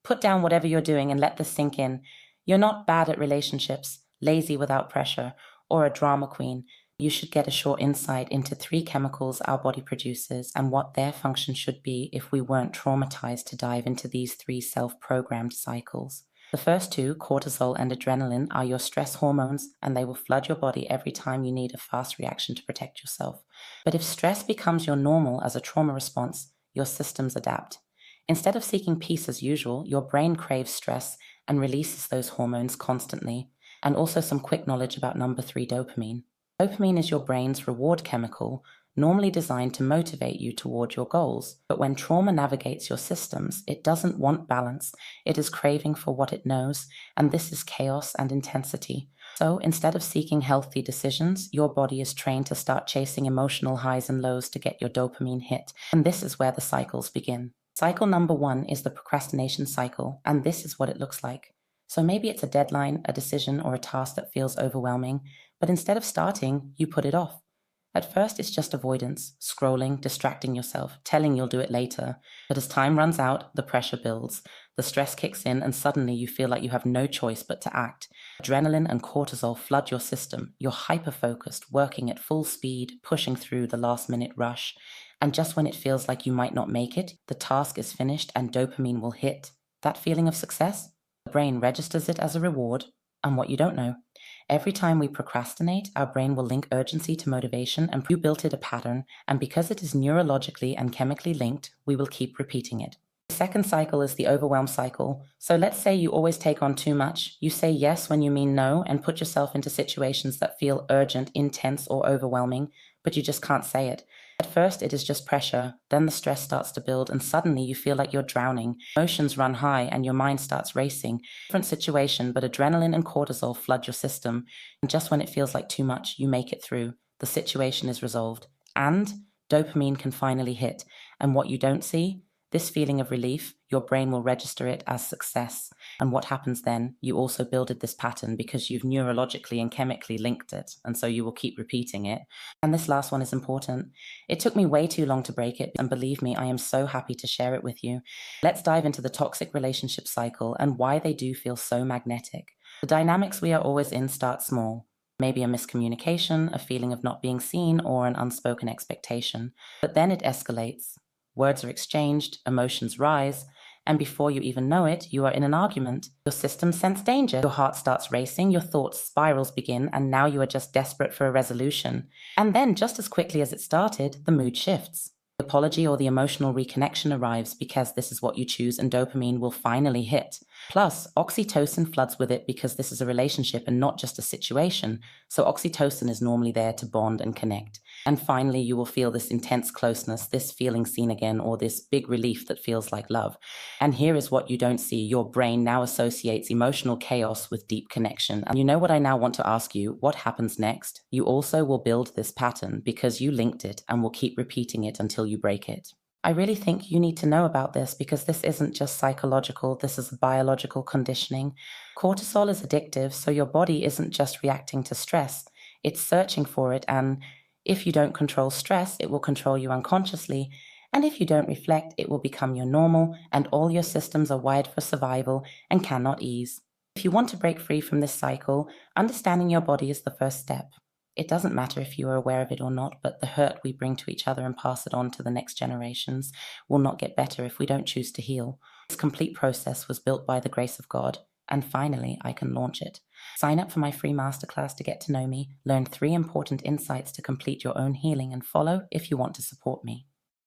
Put down whatever you're doing and let this sink in. You're not bad at relationships, lazy without pressure, or a drama queen. You should get a short insight into 3 chemicals our body produces and what their function should be if we weren't traumatized to dive into these 3 self-programmed cycles. The first 2, cortisol and adrenaline, are your stress hormones, and they will flood your body every time you need a fast reaction to protect yourself. But if stress becomes your normal as a trauma response, your systems adapt. Instead of seeking peace as usual, your brain craves stress and releases those hormones constantly. And also some quick knowledge about number 3, dopamine. Dopamine is your brain's reward chemical, normally designed to motivate you toward your goals. But when trauma navigates your systems, it doesn't want balance. It is craving for what it knows, and this is chaos and intensity. So instead of seeking healthy decisions, your body is trained to start chasing emotional highs and lows to get your dopamine hit. And this is where the cycles begin. Cycle number 1 is the procrastination cycle, and this is what it looks like. So maybe it's a deadline, a decision, or a task that feels overwhelming, but instead of starting, you put it off. At first, it's just avoidance, scrolling, distracting yourself, telling you'll do it later. But as time runs out, the pressure builds, the stress kicks in, and suddenly you feel like you have no choice but to act. Adrenaline and cortisol flood your system. You're hyper-focused, working at full speed, pushing through the last-minute rush. And just when it feels like you might not make it, the task is finished and dopamine will hit. That feeling of success? The brain registers it as a reward. And what you don't know, every time we procrastinate, our brain will link urgency to motivation, and you built it a pattern, and because it is neurologically and chemically linked, we will keep repeating it. The second cycle is the overwhelm cycle. So let's say you always take on too much. You say yes when you mean no and put yourself into situations that feel urgent, intense, or overwhelming, but you just can't say it. At first, it is just pressure. Then the stress starts to build, and suddenly you feel like you're drowning. Emotions run high, and your mind starts racing. Different situation, but adrenaline and cortisol flood your system. And just when it feels like too much, you make it through. The situation is resolved. And dopamine can finally hit. And what you don't see? This feeling of relief, your brain will register it as success. And what happens then? You also builded this pattern because you've neurologically and chemically linked it, and so you will keep repeating it. And this last one is important. It took me way too long to break it, and believe me, I am so happy to share it with you. Let's dive into the toxic relationship cycle and why they do feel so magnetic. The dynamics we are always in start small. Maybe a miscommunication, a feeling of not being seen, or an unspoken expectation. But then it escalates. Words are exchanged, emotions rise, and before you even know it, you are in an argument. Your system sense danger, your heart starts racing, your thoughts spirals begin, and now you are just desperate for a resolution. And then, just as quickly as it started, the mood shifts. The apology or the emotional reconnection arrives because this is what you choose, and dopamine will finally hit. Plus, oxytocin floods with it because this is a relationship and not just a situation. So oxytocin is normally there to bond and connect. And finally, you will feel this intense closeness, this feeling seen again, or this big relief that feels like love. And here is what you don't see. Your brain now associates emotional chaos with deep connection. And you know what I now want to ask you? What happens next? You also will build this pattern because you linked it and will keep repeating it until you break it. I really think you need to know about this because this isn't just psychological, this is biological conditioning. Cortisol is addictive, so your body isn't just reacting to stress, it's searching for it, and if you don't control stress, it will control you unconsciously, and if you don't reflect, it will become your normal, and all your systems are wired for survival and cannot ease. If you want to break free from this cycle, understanding your body is the first step. It doesn't matter if you are aware of it or not, but the hurt we bring to each other and pass it on to the next generations will not get better if we don't choose to heal. This complete process was built by the grace of God, and finally, I can launch it. Sign up for my free masterclass to get to know me, learn 3 important insights to complete your own healing, and follow if you want to support me.